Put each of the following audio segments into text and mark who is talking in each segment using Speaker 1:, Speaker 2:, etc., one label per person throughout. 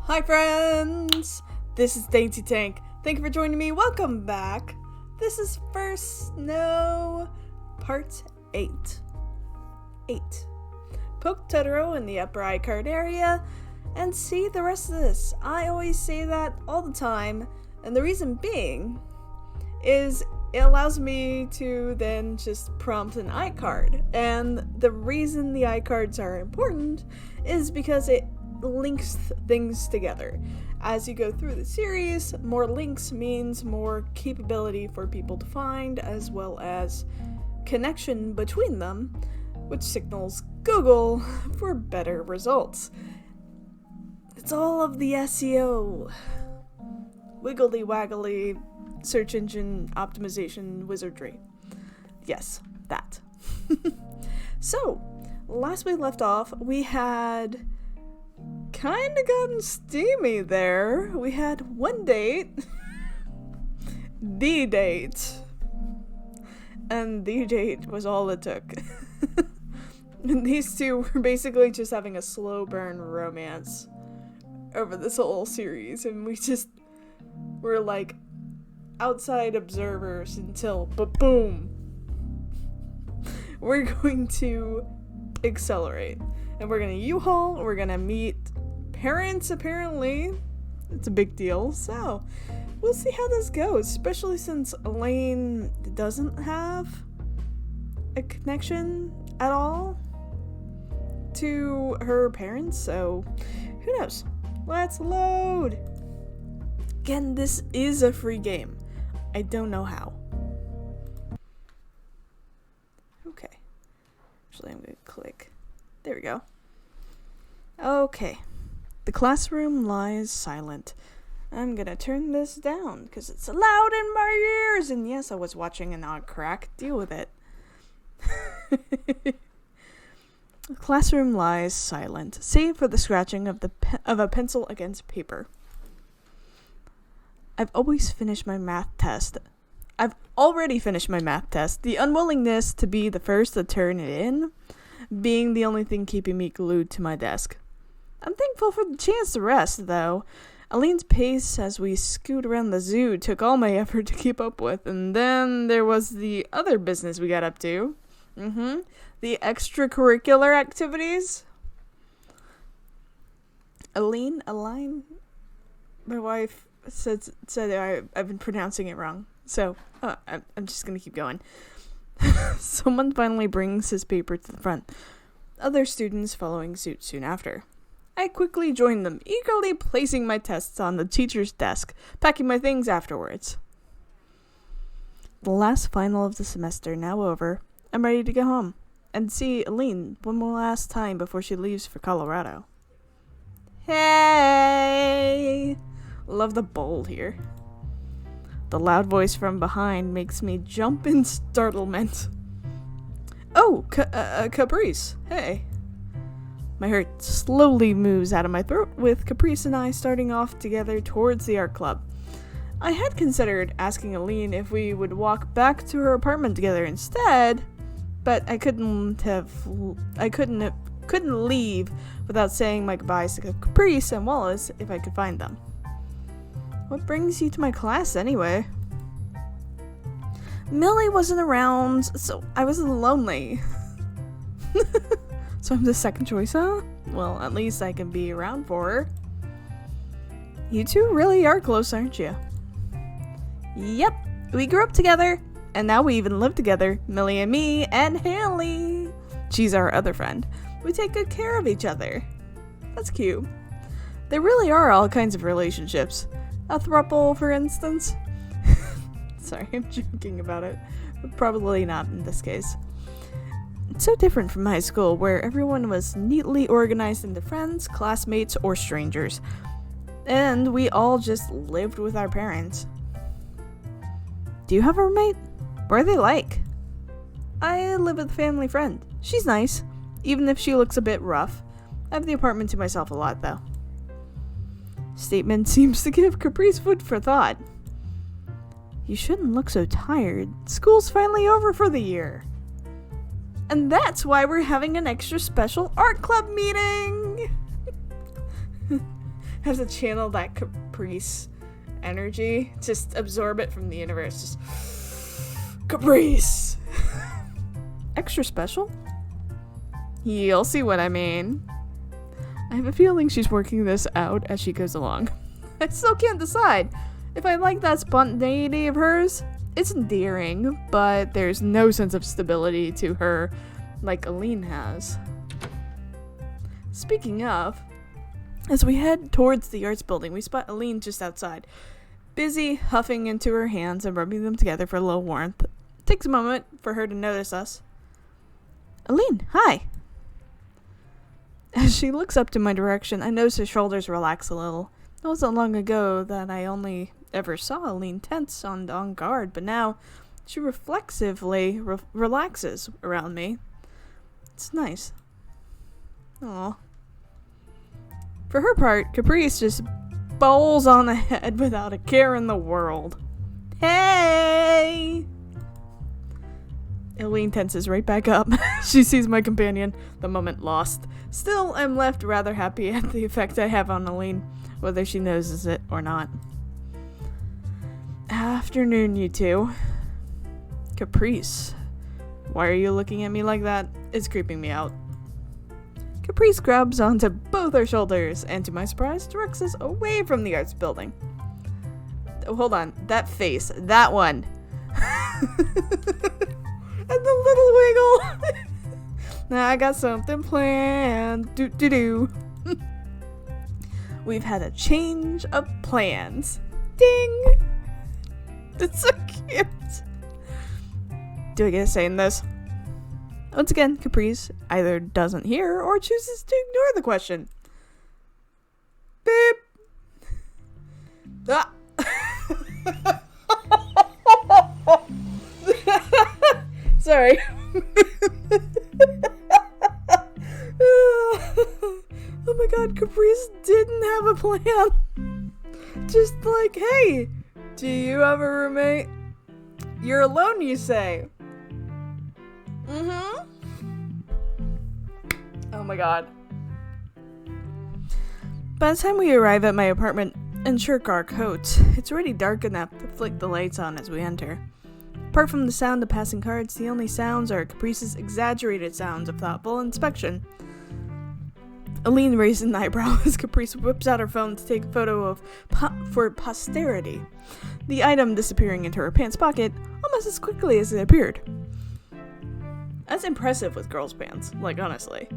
Speaker 1: Hi friends! This is Dainty Tank. Thank you for joining me. Welcome back. This is First Snow Part 8. Poke Totoro in the upper eye card area and see the rest of this. I always say that all the time, and the reason being is it allows me to then just prompt an iCard. And the reason the iCards are important is because it links things together. As you go through the series, more links means more capability for people to find, as well as connection between them, which signals Google for better results. It's all of the SEO. Wiggly waggly search engine optimization wizardry. Yes, that. So, last we left off, we had kind of gotten steamy there. We had one date, the date, and the date was all it took. And these two were basically just having a slow burn romance over this whole series, and we just were like outside observers until, but boom, we're going to accelerate. And we're gonna U-Haul, we're gonna meet parents, apparently. It's a big deal, so we'll see how this goes, especially since Elaine doesn't have a connection at all to her parents, so who knows? Let's load! Again, this is a free game. I don't know how. Okay. Actually, I'm gonna click. There we go. Okay. The classroom lies silent. I'm gonna turn this down because it's loud in my ears. And yes, I was watching an odd crack. Deal with it. The classroom lies silent, save for the scratching of a pencil against paper. I've already finished my math test. The unwillingness to be the first to turn it in being the only thing keeping me glued to my desk. I'm thankful for the chance to rest, though. Aleen's pace as we scoot around the zoo took all my effort to keep up with, and then there was the other business we got up to. The extracurricular activities. Aline, my wife said I've been pronouncing it wrong, so I'm just gonna keep going. Someone finally brings his paper to the front, other students following suit soon after. I quickly joined them, eagerly placing my tests on the teacher's desk, packing my things afterwards. The last final of the semester now over, I'm ready to go home and see Aline one more last time before she leaves for Colorado. Hey! Love the bold here. The loud voice from behind makes me jump in startlement. Oh, Caprice, hey. My heart slowly moves out of my throat, with Caprice and I starting off together towards the art club. I had considered asking Aline if we would walk back to her apartment together instead, but I couldn't leave without saying my goodbyes to Caprice and Wallace if I could find them. What brings you to my class anyway? Millie wasn't around, so I was lonely. So I'm the second choice, huh? Well, at least I can be around for her. You two really are close, aren't you? Yep, we grew up together, and now we even live together, Millie and me, and Haley. She's our other friend. We take good care of each other. That's cute. There really are all kinds of relationships. A throuple, for instance. Sorry, I'm joking about it. But probably not in this case. It's so different from high school, where everyone was neatly organized into friends, classmates, or strangers. And we all just lived with our parents. Do you have a roommate? What are they like? I live with a family friend. She's nice, even if she looks a bit rough. I have the apartment to myself a lot, though. Statement seems to give Caprice food for thought. You shouldn't look so tired. School's finally over for the year. And that's why we're having an extra special art club meeting. have to channel that Caprice energy. Just absorb it from the universe. Just Caprice! Extra special? You'll see what I mean. I have a feeling she's working this out as she goes along. I still can't decide if I like that spontaneity of hers. It's endearing, but there's no sense of stability to her like Aline has. Speaking of, as we head towards the arts building, we spot Aline just outside, busy huffing into her hands and rubbing them together for a little warmth. It takes a moment for her to notice us. Aline, hi! As she looks up to my direction, I notice her shoulders relax a little. It wasn't long ago that I only ever saw Aline tense on guard, but now she reflexively relaxes around me. It's nice. Aw. For her part, Caprice just bowls on ahead without a care in the world. Hey! Aline tenses right back up. She sees my companion, the moment lost. Still, I'm left rather happy at the effect I have on Aline, whether she notices it or not. Afternoon, you two. Caprice, why are you looking at me like that? It's creeping me out. Caprice grabs onto both our shoulders and, to my surprise, directs us away from the arts building. Oh, hold on, that face, that one. And the little wiggle. Now I got something planned. Do. We've had a change of plans. Ding. It's so cute. Do I get a say in this? Once again, Caprice either doesn't hear or chooses to ignore the question. Beep. Ah. Sorry. Oh my god, Caprice didn't have a plan. Just like, hey, do you have a roommate? You're alone, you say. Mm-hmm. Oh my god. By the time we arrive at my apartment and shirk our coats, it's already dark enough to flick the lights on as we enter. Apart from the sound of passing cards, the only sounds are Caprice's exaggerated sounds of thoughtful inspection. Aline raised an eyebrow as Caprice whips out her phone to take a photo of for posterity, the item disappearing into her pants pocket almost as quickly as it appeared. That's impressive with girls' pants, like, honestly.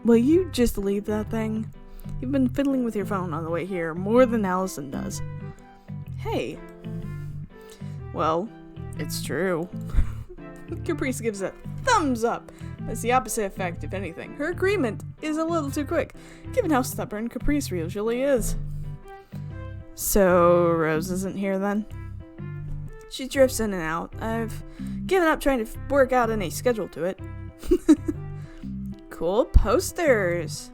Speaker 1: Will you just leave that thing? You've been fiddling with your phone on the way here more than Allison does. Hey. Well, it's true. Caprice gives a thumbs up. That's the opposite effect, if anything. Her agreement is a little too quick, given how stubborn Caprice usually is. So, Rose isn't here then? She drifts in and out. I've given up trying to work out any schedule to it. Cool posters!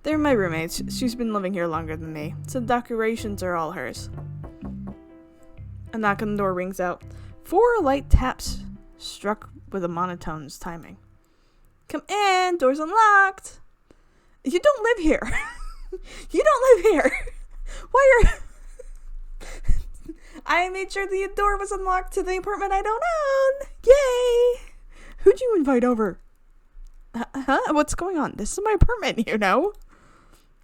Speaker 1: They're my roommates. She's been living here longer than me, so the decorations are all hers. A knock on the door rings out. 4 light taps struck with a monotone's timing. Come in! Door's unlocked! You don't live here! You don't live here! Why are... I made sure the door was unlocked to the apartment I don't own! Yay! Who'd you invite over? Huh? What's going on? This is my apartment, you know?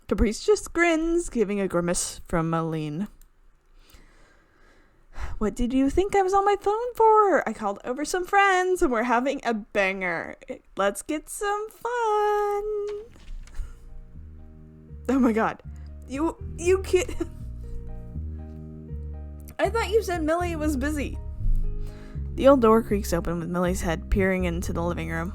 Speaker 1: Caprice just grins, giving a grimace from Aline. What did you think I was on my phone for? I called over some friends and we're having a banger. Let's get some fun. Oh my god. You kid. I thought you said Millie was busy. The old door creaks open with Millie's head peering into the living room.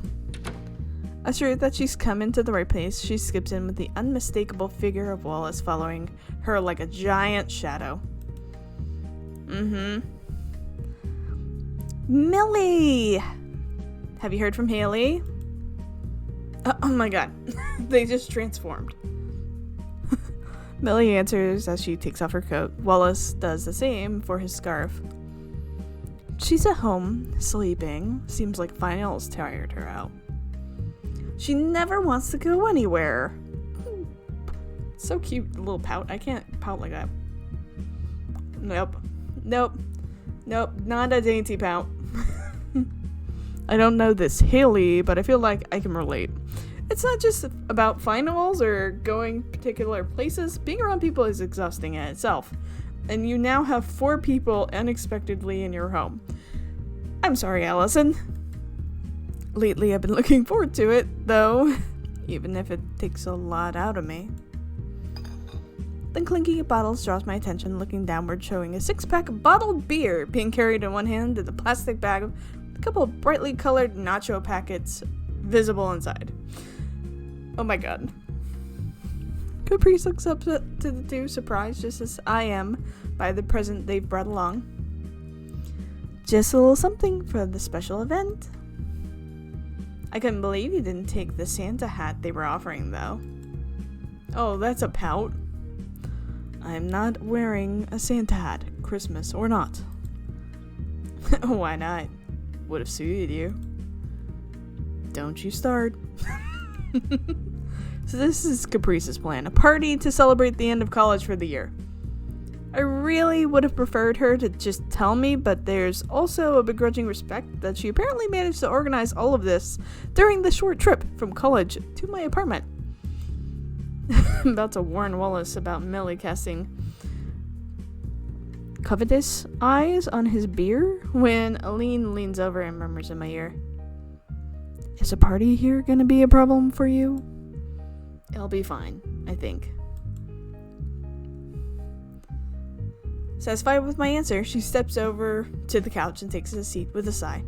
Speaker 1: Assured that she's come into the right place, she skips in with the unmistakable figure of Wallace following her like a giant shadow. Millie! Have you heard from Haley? Oh my god. They just transformed. Millie answers as she takes off her coat. Wallace does the same for his scarf. She's at home, sleeping. Seems like finals tired her out. She never wants to go anywhere. So cute, the little pout. I can't pout like that. Nope. Not a dainty pout. I don't know this Haley, but I feel like I can relate. It's not just about finals or going particular places. Being around people is exhausting in itself. And you now have 4 people unexpectedly in your home. I'm sorry, Allison. Lately, I've been looking forward to it, though, even if it takes a lot out of me. The clinking of bottles draws my attention, looking downward, showing a 6-pack of bottled beer being carried in one hand and a plastic bag with a couple of brightly colored nacho packets visible inside. Oh my god. Caprice looks up to the 2, surprised just as I am by the present they've brought along. Just a little something for the special event. I couldn't believe you didn't take the Santa hat they were offering, though. Oh, that's a pout. I'm not wearing a Santa hat, Christmas or not. Why not? Would have suited you. Don't you start. So this is Caprice's plan, a party to celebrate the end of college for the year. I really would have preferred her to just tell me, but there's also a begrudging respect that she apparently managed to organize all of this during the short trip from college to my apartment. I'm about to warn Wallace about Millie casting covetous eyes on his beer when Aline leans over and murmurs in my ear, "Is a party here gonna be a problem for you?" It'll be fine, I think. Satisfied with my answer, she steps over to the couch and takes a seat with a sigh.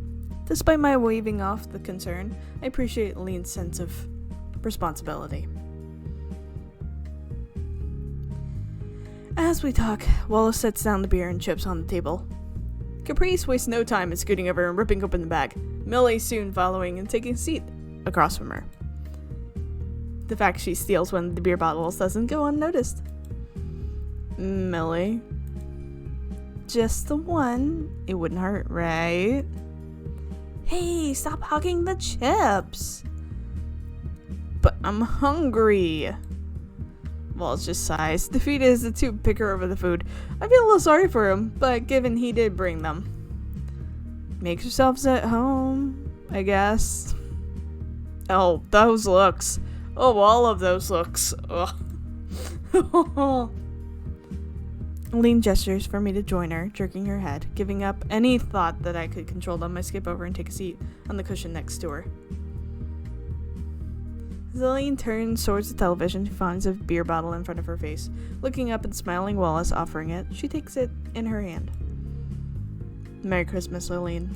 Speaker 1: Despite my waving off the concern, I appreciate Aline's sense of responsibility. As we talk, Wallace sets down the beer and chips on the table. Caprice wastes no time in scooting over and ripping open the bag, Millie soon following and taking a seat across from her. The fact she steals one of the beer bottles doesn't go unnoticed. Millie. Just the one. It wouldn't hurt, right? Hey, stop hogging the chips. But I'm hungry. Wallace just sighs, defeated as the 2 pick her over the food. I feel a little sorry for him, but given he did bring them. Make yourselves at home, I guess. Oh, those looks. Oh, all of those looks. Aline gestures for me to join her, jerking her head, giving up any thought that I could control them. I skip over and take a seat on the cushion next to her. As Aline turns towards the television, she finds a beer bottle in front of her face. Looking up and smiling Wallace offering it, she takes it in her hand. Merry Christmas, Aline.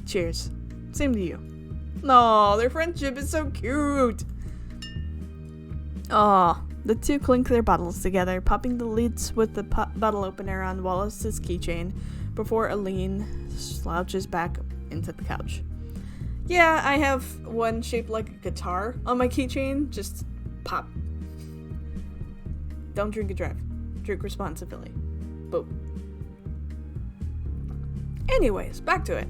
Speaker 1: Cheers. Same to you. Aw, their friendship is so cute. Aw, the 2 clink their bottles together, popping the lids with the bottle opener on Wallace's keychain before Aline slouches back into the couch. Yeah, I have one shaped like a guitar on my keychain. Just pop. Don't drink and drive. Drink responsibly. Boom. Anyways, back to it.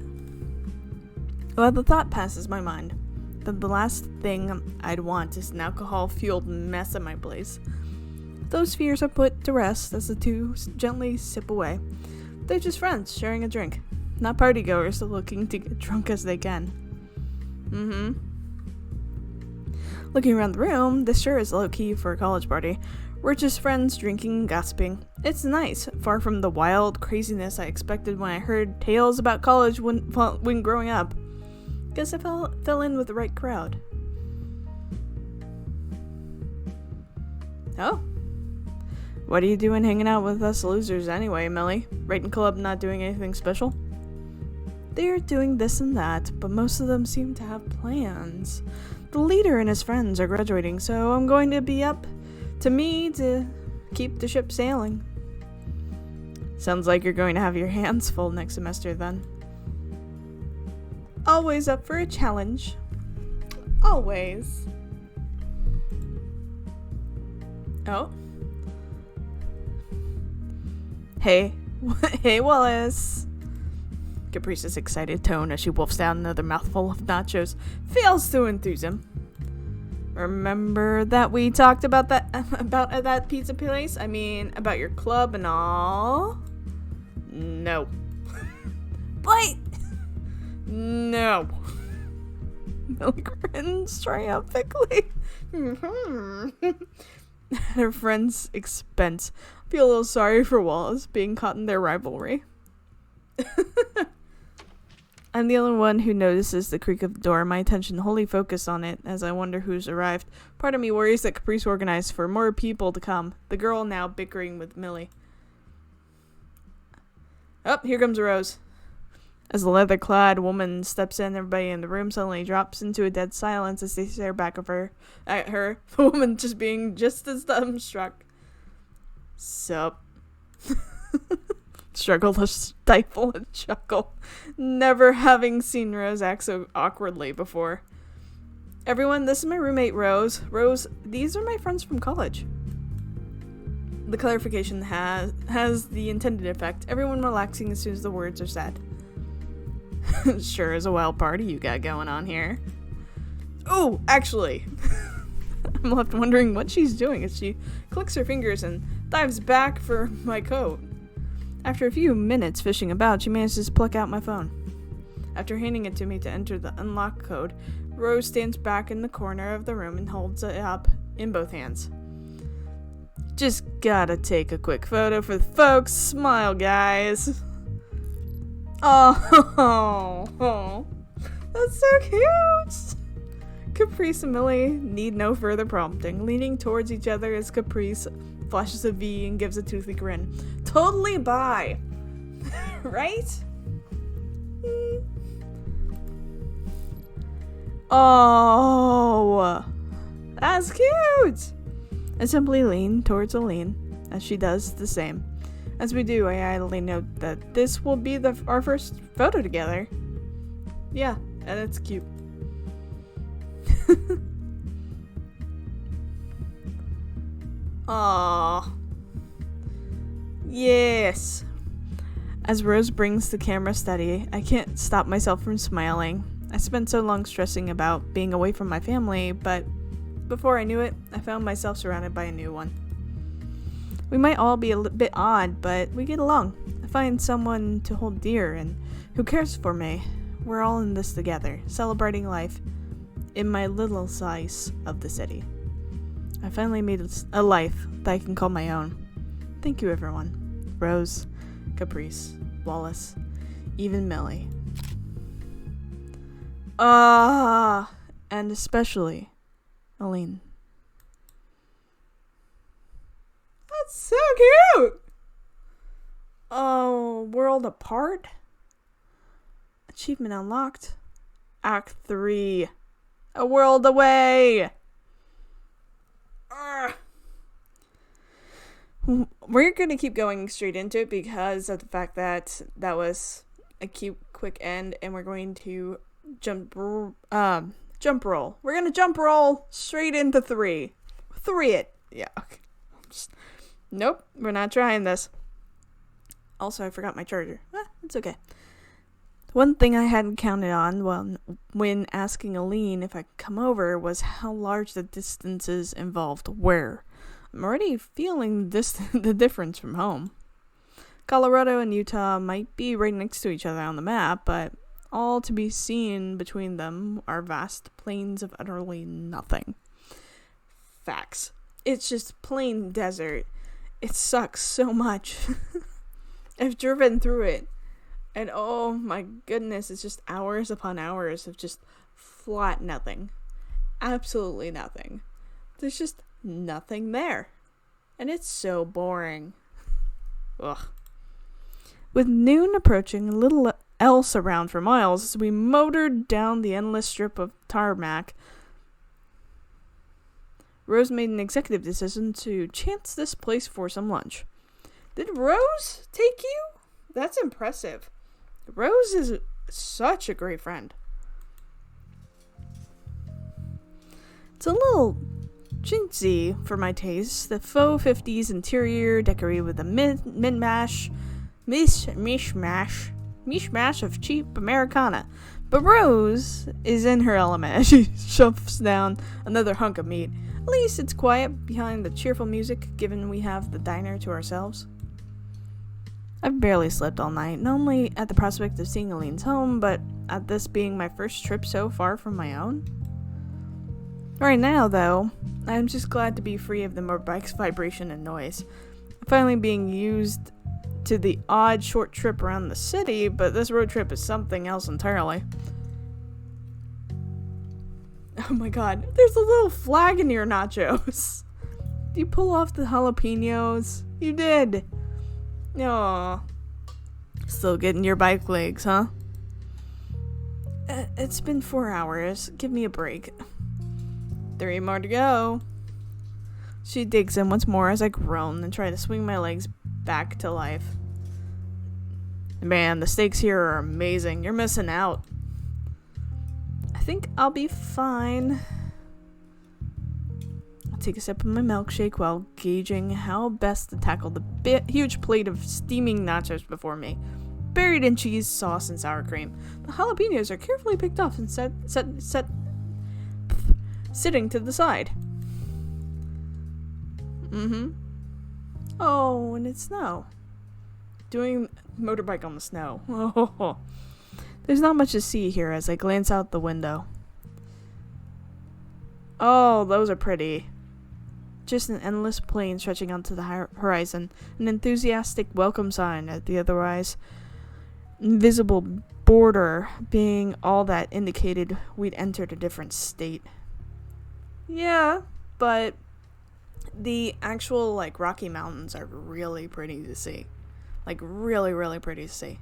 Speaker 1: Well, the thought passes my mind that the last thing I'd want is an alcohol-fueled mess at my place. Those fears are put to rest as the 2 gently sip away. They're just friends sharing a drink, not partygoers looking to get drunk as they can. Looking around the room, this sure is low-key for a college party. We're just friends drinking and gossiping. It's nice, far from the wild craziness I expected when I heard tales about college when growing up. Guess I fell in with the right crowd. Oh? What are you doing hanging out with us losers anyway, Millie? Writing club not doing anything special? They're doing this and that, but most of them seem to have plans. The leader and his friends are graduating, so I'm going to be up to me to keep the ship sailing. Sounds like you're going to have your hands full next semester then. Always up for a challenge. Always. Oh. Hey. Hey, Wallace. Caprice's excited tone as she wolfs down another mouthful of nachos fails to enthuse him. remember that we talked about that at that pizza place? I mean, about your club and all? No. But no. Millie grins triumphantly. At her friend's expense. Feel a little sorry for Wallace being caught in their rivalry. I'm the only one who notices the creak of the door. My attention wholly focused on it as I wonder who's arrived. Part of me worries that Caprice organized for more people to come. The girl now bickering with Millie. Oh, here comes Rose. As the leather-clad woman steps in, everybody in the room suddenly drops into a dead silence as they stare back at her. The woman just being just as dumbstruck. Sup? Struggle to stifle a chuckle, never having seen Rose act so awkwardly before. Everyone, this is my roommate Rose. Rose, these are my friends from college. The clarification has the intended effect, everyone relaxing as soon as the words are said. Sure is a wild party you got going on here. Oh, actually, I'm left wondering what she's doing as she clicks her fingers and dives back for my coat. After a few minutes fishing about, she manages to pluck out my phone. After handing it to me to enter the unlock code, Rose stands back in the corner of the room and holds it up in both hands. Just gotta take a quick photo for the folks. Smile, guys. Oh, that's so cute. Caprice and Millie need no further prompting, leaning towards each other as Caprice flashes a V and gives a toothy grin. Totally bi. Right? Oh, that's cute. I simply lean towards Aline as she does the same. As we do, I idly note that this will be our first photo together. Yeah, and it's cute. Aww. Yes. As Rose brings the camera steady, I can't stop myself from smiling. I spent so long stressing about being away from my family, but before I knew it, I found myself surrounded by a new one. We might all be a bit odd, but we get along. I find someone to hold dear and who cares for me. We're all in this together, celebrating life in my little slice of the city. I finally made a life that I can call my own. Thank you, everyone. Rose, Caprice, Wallace, even Millie. And especially Aline. That's so cute! Oh, world apart? Achievement unlocked. Act 3. A world away! We're gonna keep going straight into it because of the fact that that was a cute, quick end, and we're going to jump roll. We're gonna jump roll straight into 3. 3 it. Yeah, okay. Nope, we're not trying this. Also, I forgot my charger. It's okay. One thing I hadn't counted on when asking Aline if I could come over was how large the distances involved were. I'm already feeling the difference from home. Colorado and Utah might be right next to each other on the map, but all to be seen between them are vast plains of utterly nothing. Facts. It's just plain desert. It sucks so much. I've driven through it, and oh my goodness, it's just hours upon hours of just flat nothing. Absolutely nothing. There's just nothing there. And it's so boring. Ugh. With noon approaching, little else around for miles as we motored down the endless strip of tarmac, Rose made an executive decision to chance this place for some lunch. Did Rose take you? That's impressive. Rose is such a great friend. It's a little chintzy for my taste. The faux 50s interior decorated with a mishmash of cheap Americana. But Rose is in her element as she shoves down another hunk of meat. At least it's quiet behind the cheerful music, given we have the diner to ourselves. I've barely slept all night, not only at the prospect of seeing Aline's home, but at this being my first trip so far from my own. Right now, though, I'm just glad to be free of the motorbike's vibration and noise. I'm finally being used to the odd short trip around the city, but this road trip is something else entirely. Oh my god, there's a little flag in your nachos. Did you pull off the jalapenos? You did. Aww. Still getting your bike legs, huh? It's been 4 hours. Give me a break. 3 more to go. She digs in once more as I groan and try to swing my legs back to life. Man, the steaks here are amazing. You're missing out. I think I'll be fine. I'll take a sip of my milkshake while gauging how best to tackle the huge plate of steaming nachos before me, buried in cheese, sauce, and sour cream. The jalapenos are carefully picked off and sitting to the side. Oh, and it's snow. Doing motorbike on the snow. Oh. There's not much to see here as I glance out the window. Oh, those are pretty. Just an endless plain stretching onto the horizon. An enthusiastic welcome sign at the otherwise invisible border being all that indicated we'd entered a different state. Yeah, but the actual, Rocky Mountains are really pretty to see. Really, really pretty to see.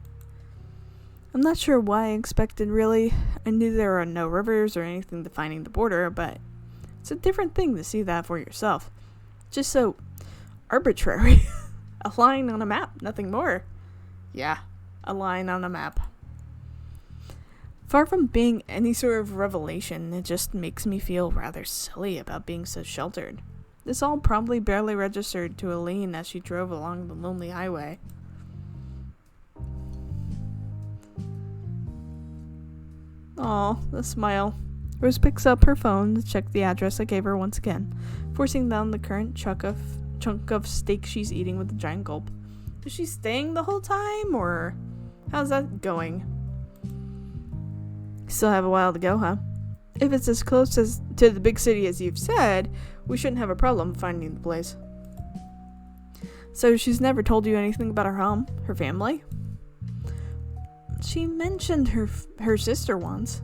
Speaker 1: I'm not sure why I expected, really. I knew there were no rivers or anything defining the border, but it's a different thing to see that for yourself. Just so arbitrary. A line on a map, nothing more. Yeah, a line on a map. Far from being any sort of revelation, it just makes me feel rather silly about being so sheltered. This all probably barely registered to Aline as she drove along the lonely highway. Aw, the smile. Rose picks up her phone to check the address I gave her once again, forcing down the current chunk of steak she's eating with a giant gulp. Is she staying the whole time, or how's that going? Still have a while to go, huh? If it's as close as to the big city as you've said, we shouldn't have a problem finding the place. So she's never told you anything about her home, her family? She mentioned her sister once.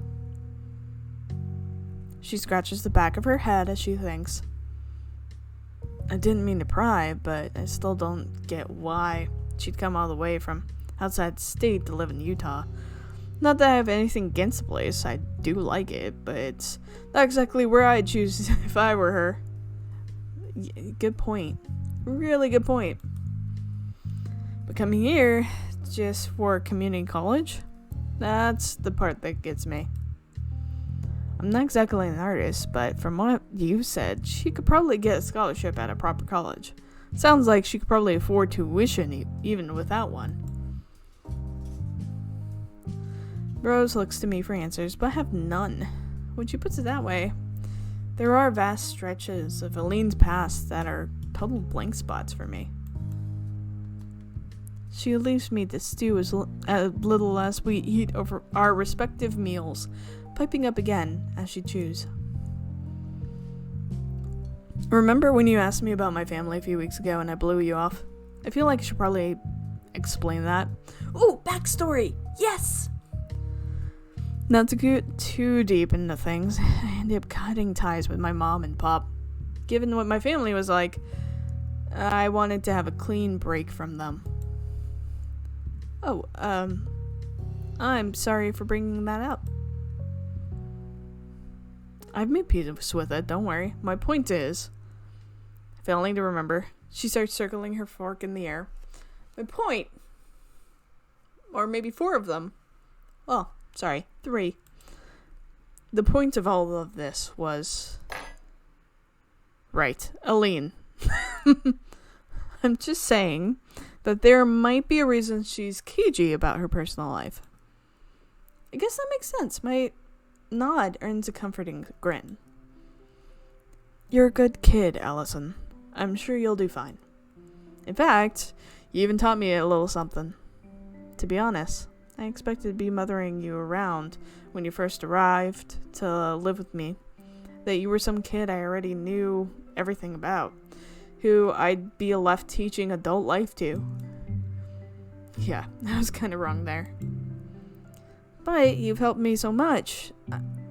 Speaker 1: She scratches the back of her head as she thinks. I didn't mean to pry, but I still don't get why she'd come all the way from outside the state to live in Utah. Not that I have anything against the place, I do like it, but it's not exactly where I'd choose if I were her. Good point. Really good point. But coming here just for community college, that's the part that gets me. I'm not exactly an artist, but from what you said, she could probably get a scholarship at a proper college. Sounds like she could probably afford tuition even without one. Rose looks to me for answers, but I have none. When she puts it that way, there are vast stretches of Aline's past that are total blank spots for me. She leaves me to stew as little as we eat over our respective meals, piping up again as she chews. Remember when you asked me about my family a few weeks ago and I blew you off? I feel like I should probably explain that. Ooh, backstory! Yes! Not to get too deep into things, I ended up cutting ties with my mom and pop. Given what my family was like, I wanted to have a clean break from them. Oh, I'm sorry for bringing that up. I've made peace with it, don't worry. My point is, failing to remember, she starts circling her fork in the air. My point, or maybe 4 of them. Well, sorry, 3. The point of all of this was... Right, Aline. I'm just saying that there might be a reason she's cagey about her personal life. I guess that makes sense. My nod earns a comforting grin. You're a good kid, Allison. I'm sure you'll do fine. In fact, you even taught me a little something. To be honest, I expected to be mothering you around when you first arrived to live with me. That you were some kid I already knew everything about, who I'd be left teaching adult life to. Yeah, I was kind of wrong there. But you've helped me so much.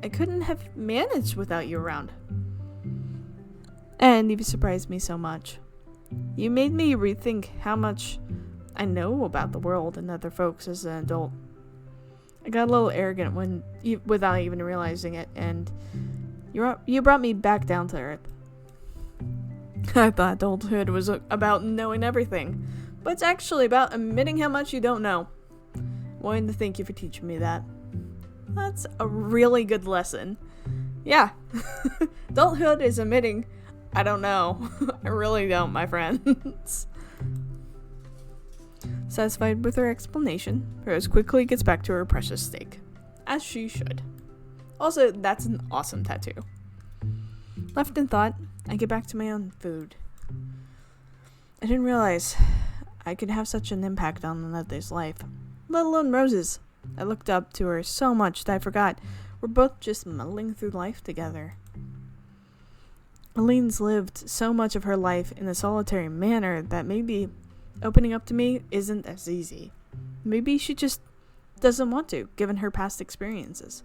Speaker 1: I couldn't have managed without you around. And you've surprised me so much. You made me rethink how much I know about the world and other folks as an adult. I got a little arrogant without even realizing it, and you brought me back down to earth. I thought adulthood was about knowing everything, but it's actually about admitting how much you don't know. Wanting to thank you for teaching me that. That's a really good lesson. Yeah, adulthood is admitting I don't know. I really don't, my friends. Satisfied with her explanation, Rose quickly gets back to her precious steak. As she should. Also, that's an awesome tattoo. Left in thought, I get back to my own food. I didn't realize I could have such an impact on another's life, let alone Rose's. I looked up to her so much that I forgot we're both just muddling through life together. Aline's lived so much of her life in a solitary manner that maybe opening up to me isn't as easy. Maybe she just doesn't want to, given her past experiences.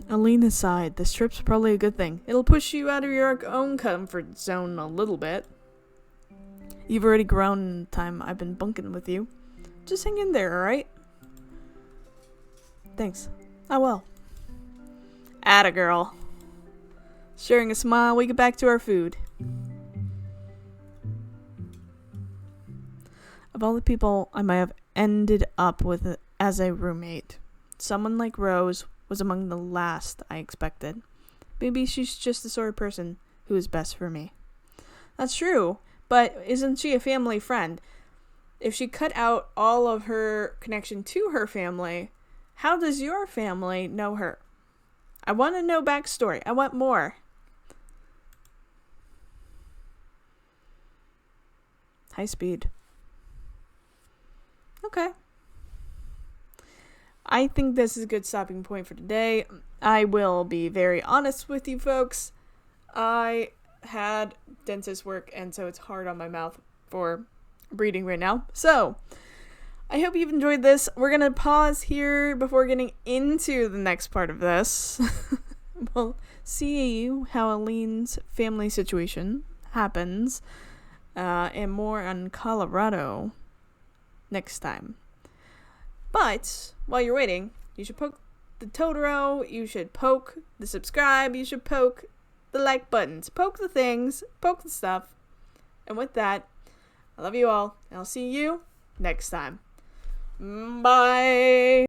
Speaker 1: Alina sighed. This trip's probably a good thing. It'll push you out of your own comfort zone a little bit. You've already grown in the time I've been bunking with you. Just hang in there, alright? Thanks. I will. Atta girl. Sharing a smile, we get back to our food. Of all the people I might have ended up with as a roommate, someone like Rose was among the last I expected. Maybe she's just the sort of person who is best for me. That's true, but isn't she a family friend? If she cut out all of her connection to her family, how does your family know her? I want to know backstory. I want more. High speed. Okay. I think this is a good stopping point for today. I will be very honest with you folks. I had dentist work, and so it's hard on my mouth for breathing right now. So, I hope you've enjoyed this. We're going to pause here before getting into the next part of this. We'll see how Aline's family situation happens, and more on Colorado next time. But while you're waiting, you should poke the Totoro, you should poke the subscribe, you should poke the like buttons, poke the things, poke the stuff. And with that, I love you all, and I'll see you next time. Bye!